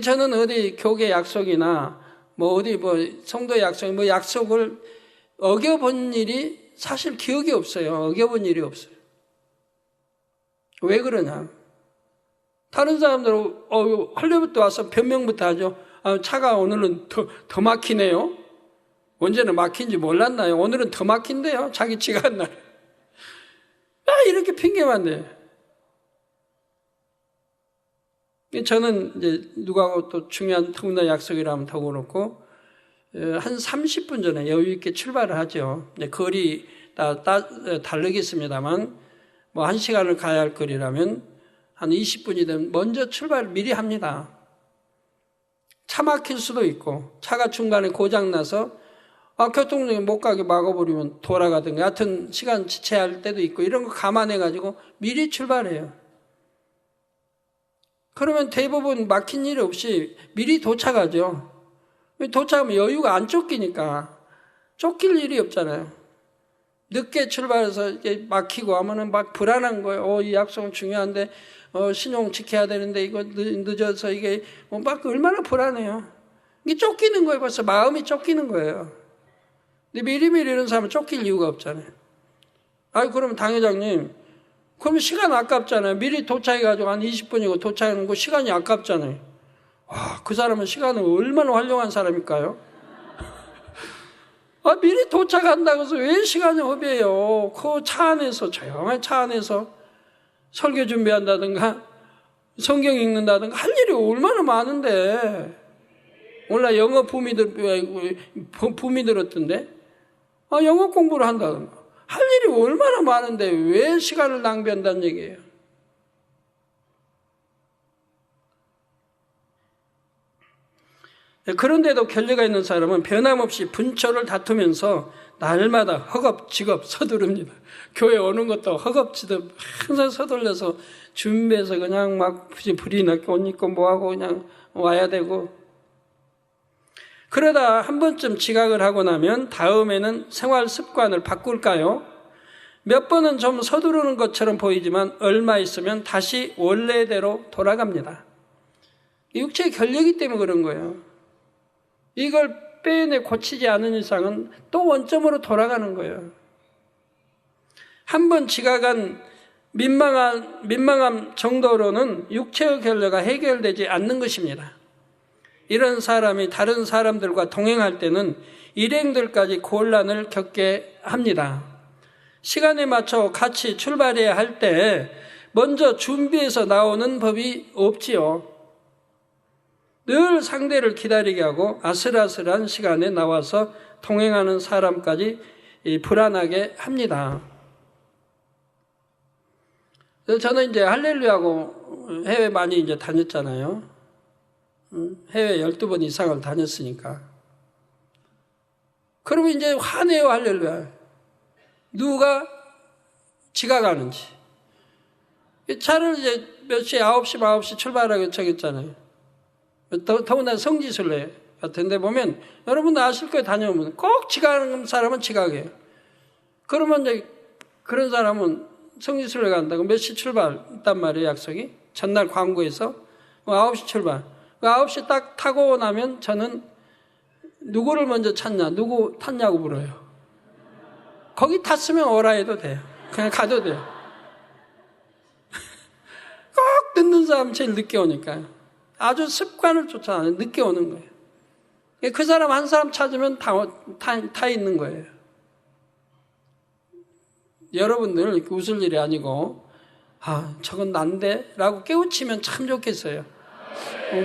저는 어디 교계 약속이나 어디 성도 약속, 약속을 어겨본 일이 사실 기억이 없어요. 어겨본 일이 없어요. 왜 그러냐? 다른 사람들은 할리부터 와서 변명부터 하죠. 차가 오늘은 더 막히네요. 언제는 막힌지 몰랐나요? 오늘은 더 막힌대요. 자기 지각한 날. 이렇게 핑계만 대요. 저는 이제 누구하고 또 중요한 특별한 약속이라면 더 그렇고, 한 30분 전에 여유 있게 출발을 하죠. 이제 거리 다르겠습니다만, 1시간을 가야 할 거리라면 한 20분이든 먼저 출발을 미리 합니다. 차 막힐 수도 있고, 차가 중간에 고장나서 교통정에 못 가게 막아버리면 돌아가든가, 하여튼 시간 지체할 때도 있고, 이런 거 감안해가지고 미리 출발해요. 그러면 대부분 막힌 일 없이 미리 도착하죠. 도착하면 여유가 안 쫓기니까. 쫓길 일이 없잖아요. 늦게 출발해서 이게 막히고 하면은 막 불안한 거예요. 이 약속은 중요한데, 신용 지켜야 되는데, 이거 늦어서 이게, 막 얼마나 불안해요. 이게 쫓기는 거예요. 벌써 마음이 쫓기는 거예요. 근데 미리미리 이런 사람은 쫓길 이유가 없잖아요. 그러면 당회장님, 그러면 시간 아깝잖아요. 미리 도착해가지고 한 20분이고 도착하는 거 시간이 아깝잖아요. 그 사람은 시간을 얼마나 활용한 사람일까요? 미리 도착한다고 해서 왜 시간이 허비해요? 그 차 안에서, 조용한 차 안에서 설교 준비한다든가 성경 읽는다든가 할 일이 얼마나 많은데. 몰라, 영어 붐이 들었던데? 영어 공부를 한다든가. 할 일이 얼마나 많은데 왜 시간을 낭비한다는 얘기예요? 그런데도 결례가 있는 사람은 변함없이 분초를 다투면서 날마다 허겁지겁 서두릅니다. 교회 오는 것도 허겁지겁 항상 서둘러서 준비해서 그냥 막 불이 나게 옷 입고 뭐하고 그냥 와야 되고, 그러다 한 번쯤 지각을 하고 나면 다음에는 생활 습관을 바꿀까요? 몇 번은 좀 서두르는 것처럼 보이지만 얼마 있으면 다시 원래대로 돌아갑니다. 육체의 결력이 때문에 그런 거예요. 이걸 빼내 고치지 않은 이상은 또 원점으로 돌아가는 거예요. 한번 지각한 민망함 정도로는 육체의 결례가 해결되지 않는 것입니다. 이런 사람이 다른 사람들과 동행할 때는 일행들까지 곤란을 겪게 합니다. 시간에 맞춰 같이 출발해야 할 때 먼저 준비해서 나오는 법이 없지요. 늘 상대를 기다리게 하고 아슬아슬한 시간에 나와서 동행하는 사람까지 불안하게 합니다. 저는 이제 할렐루야하고 해외 많이 이제 다녔잖아요. 해외 12번 이상을 다녔으니까. 그러면 이제 화내요, 할렐루야. 누가 지각하는지. 차를 이제 몇 시에 9시 출발하기로 정했잖아요. 더군다나 성지순례 같은 데 보면 여러분도 아실 거예요. 다녀오면 꼭 지각하는 사람은 지각해요. 그러면 이제 그런 사람은 성지순례 간다고 몇 시 출발 있단 말이에요. 약속이. 전날 광고에서 9시 출발. 9시 딱 타고 나면 저는 누구를 먼저 찾냐, 누구 탔냐고 물어요. 거기 탔으면 오라 해도 돼요. 그냥 가도 돼요. 꼭 늦는 사람 제일 늦게 오니까요. 아주 습관을 쫓아가는 늦게 오는 거예요. 그 사람 한 사람 찾으면 다 있는 거예요. 여러분들 이렇게 웃을 일이 아니고 저건 난데? 라고 깨우치면 참 좋겠어요.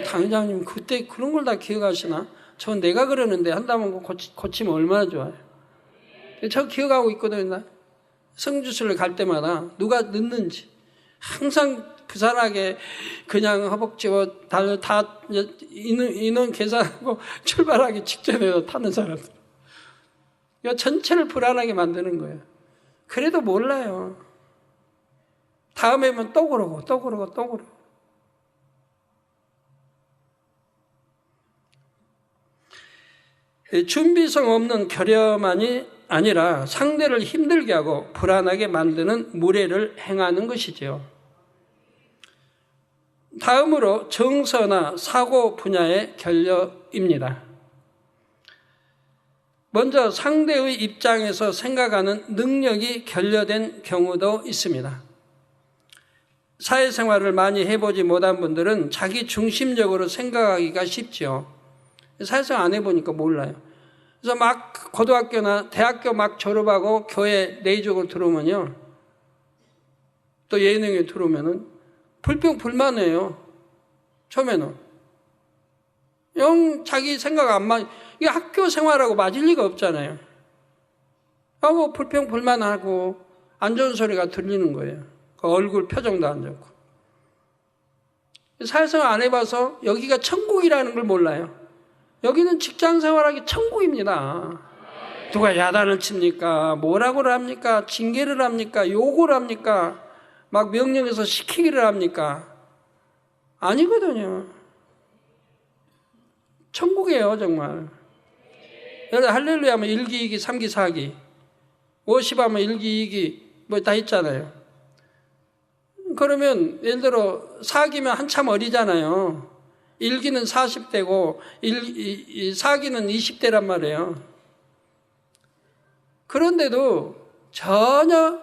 당회장님 그때 그런 걸 다 기억하시나? 저건 내가 그러는데 한다면 고치면 얼마나 좋아요. 저 기억하고 있거든요. 성주순례 갈 때마다 누가 늦는지 항상 부산하게 그냥 허벅지고 다 인원 계산하고 출발하기 직전에 타는 사람들. 이거 전체를 불안하게 만드는 거예요. 그래도 몰라요. 다음에면 또 그러고 또 그러고 또 그러고. 준비성 없는 결여만이 아니라 상대를 힘들게 하고 불안하게 만드는 무례를 행하는 것이지요. 다음으로 정서나 사고 분야의 결여입니다. 먼저 상대의 입장에서 생각하는 능력이 결여된 경우도 있습니다. 사회생활을 많이 해보지 못한 분들은 자기 중심적으로 생각하기가 쉽죠. 사회생활 안 해보니까 몰라요. 그래서 막 고등학교나 대학교 막 졸업하고 교회 내적으로 들어오면요. 또 예능에 들어오면은 불평불만해요. 처음에는. 영 자기 생각 안 맞, 이게 학교 생활하고 맞을 리가 없잖아요. 하고 불평불만하고 안 좋은 소리가 들리는 거예요. 그 얼굴 표정도 안 좋고. 사회생활 안 해봐서 여기가 천국이라는 걸 몰라요. 여기는 직장 생활하기 천국입니다. 누가 야단을 칩니까? 뭐라고 합니까? 징계를 합니까? 욕을 합니까? 막 명령해서 시키기를 합니까? 아니거든요. 천국이에요, 정말. 할렐루야 하면 1기, 2기, 3기, 4기. 50 하면 1기, 2기, 뭐 다 있잖아요. 그러면 예를 들어 4기면 한참 어리잖아요. 1기는 40대고 4기는 20대란 말이에요. 그런데도 전혀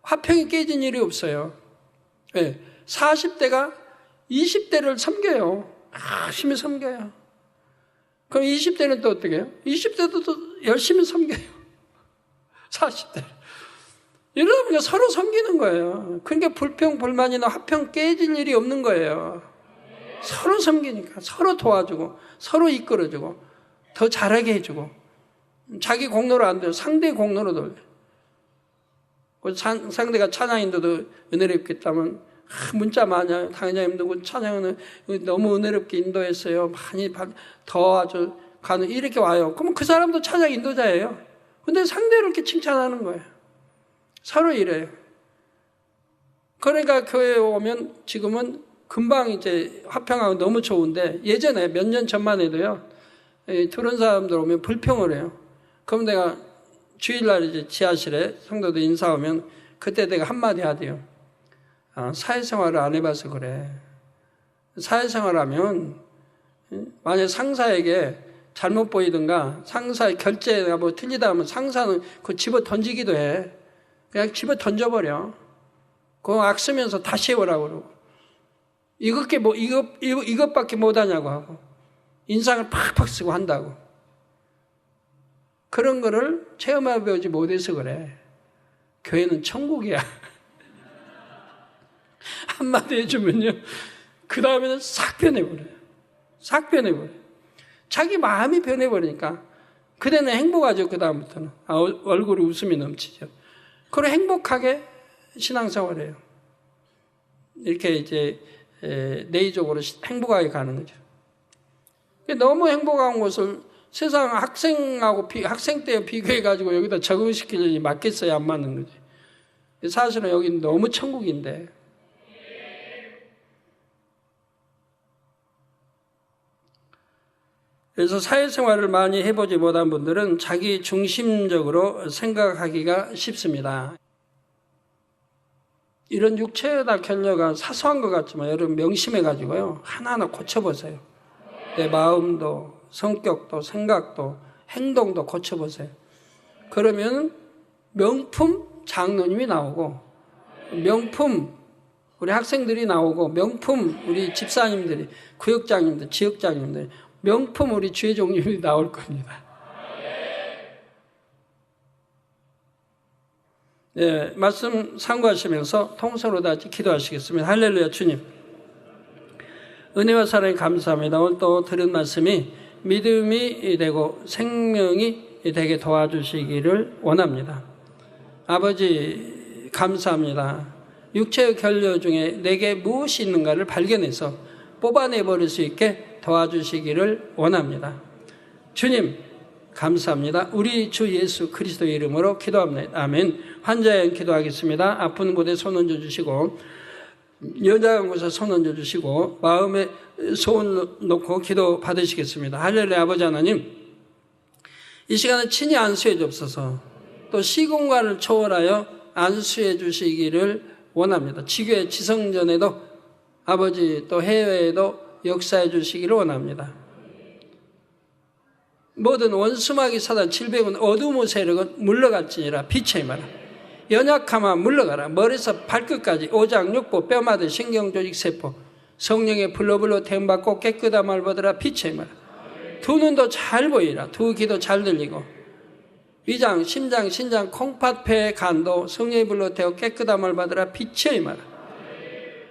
화평이 깨진 일이 없어요. 네. 40대가 20대를 섬겨요. 열심히 섬겨요. 그럼 20대는 또 어떻게 해요? 20대도 또 열심히 섬겨요. 40대. 이러면 서로 섬기는 거예요. 그러니까 불평불만이나 화평 깨질 일이 없는 거예요. 서로 섬기니까 서로 도와주고 서로 이끌어주고 더 잘하게 해주고 자기 공로로 안 돼요. 상대 공로로 돌려요. 상대가 찬양인도도 은혜롭겠다면 문자 많이 와요. 당회장님 누구 찬양은 너무 은혜롭게 인도했어요. 많이 더 아주 가는 이렇게 와요. 그러면 그 사람도 찬양 인도자예요. 근데 상대를 이렇게 칭찬하는 거예요. 서로 이래요. 그러니까 교회에 오면 지금은 금방 이제 화평하고 너무 좋은데 예전에 몇 년 전만 해도요. 들은 사람들 오면 불평을 해요. 그럼 내가 주일날 이제 지하실에 성도들 인사하면 그때 내가 한마디 하대요. 사회생활을 안 해봐서 그래. 사회생활하면 만약 상사에게 잘못 보이든가 상사의 결제가 뭐 틀리다 하면 상사는 그 집어 던지기도 해. 그냥 집어 던져버려. 그거 악 쓰면서 다시 해오라고 그러고. 이것밖에 못하냐고 하고. 인상을 팍팍 쓰고 한다고. 그런 거를 체험해 보지 못해서 그래. 교회는 천국이야. 한마디 해주면요. 그 다음에는 싹 변해버려요. 싹 변해버려요. 자기 마음이 변해버리니까. 그대는 행복하죠, 그 다음부터는. 얼굴에 웃음이 넘치죠. 그리고 행복하게 신앙생활을 해요. 이렇게 이제 내의적으로 행복하게 가는 거죠. 너무 행복한 것을 세상 학생 때 비교해가지고 여기다 적응시키려니 맞겠어요? 안 맞는 거지. 사실은 여기는 너무 천국인데. 그래서 사회생활을 많이 해보지 못한 분들은 자기 중심적으로 생각하기가 쉽습니다. 이런 육체다 결여가 사소한 것 같지만 여러분 명심해가지고요. 하나하나 고쳐보세요. 내 마음도 성격도 생각도 행동도 고쳐보세요. 그러면 명품 장로님이 나오고 명품 우리 학생들이 나오고 명품 우리 집사님들이 구역장님들 지역장님들 명품 우리 주회종님이 나올 겁니다. 네, 말씀 참고하시면서 통성으로 다시 기도하시겠습니다. 할렐루야. 주님 은혜와 사랑에 감사합니다. 오늘 또 들은 말씀이 믿음이 되고 생명이 되게 도와주시기를 원합니다. 아버지 감사합니다. 육체의 결여 중에 내게 무엇이 있는가를 발견해서 뽑아내버릴 수 있게 도와주시기를 원합니다. 주님 감사합니다. 우리 주 예수 그리스도의 이름으로 기도합니다. 아멘. 환자의 기도하겠습니다. 아픈 곳에 손 얹어주시고 연약한 곳에 손 얹어주시고 마음에 소원 놓고 기도 받으시겠습니다. 할렐루야. 아버지 하나님 이 시간에 친히 안수해 주옵소서. 또 시공간을 초월하여 안수해 주시기를 원합니다. 지교회 지성전에도 아버지 또 해외에도 역사해 주시기를 원합니다. 모든 원수마귀 사단 질병은 어둠의 세력은 물러갈지니라. 빛의 마라. 연약함아 물러가라. 머리에서 발끝까지 오장육부 뼈마디 신경조직 세포 성령의 불로불로 태움받고 깨끗함을 받으라. 빛의 마라. 두 눈도 잘 보이라. 두 귀도 잘 들리고 위장, 심장, 신장, 콩팥, 폐, 간도 성령의 불로 태워 깨끗함을 받으라. 빛의 마라.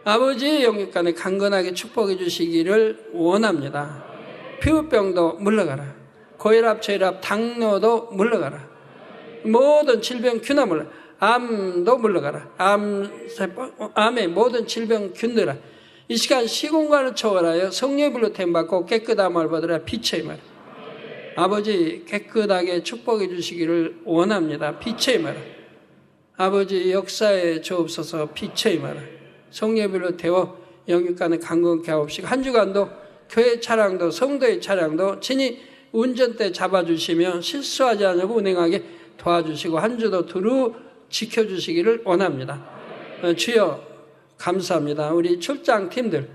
아버지의 영육간에 강건하게 축복해 주시기를 원합니다. 피부병도 물러가라. 고혈압, 저혈압, 당뇨도 물러가라. 모든 질병 균아 물러가라. 암도 물러가라. 암의 모든 질병 균들아. 이 시간 시공간을 초월하여 성령의 불로 태움받고 깨끗함을 받으라. 빛의 말. 아버지 깨끗하게 축복해 주시기를 원합니다. 빛의 말. 아버지 역사에 주옵소서. 빛의 말. 성령의 불로 태워 영육간에 강건케 하옵시고 한 주간도 교회 차량도 성도의 차량도 친히 운전대 잡아주시며 실수하지 않고 운행하게 도와주시고 한 주도 두루 지켜주시기를 원합니다. 주여 감사합니다. 우리 출장팀들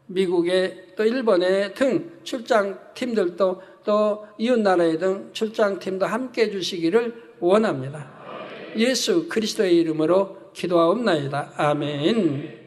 미국에 또 일본에 등 출장팀들도 또 이웃나라에 등 출장팀도 함께해 주시기를 원합니다. 예수 그리스도의 이름으로 기도하옵나이다. 아멘.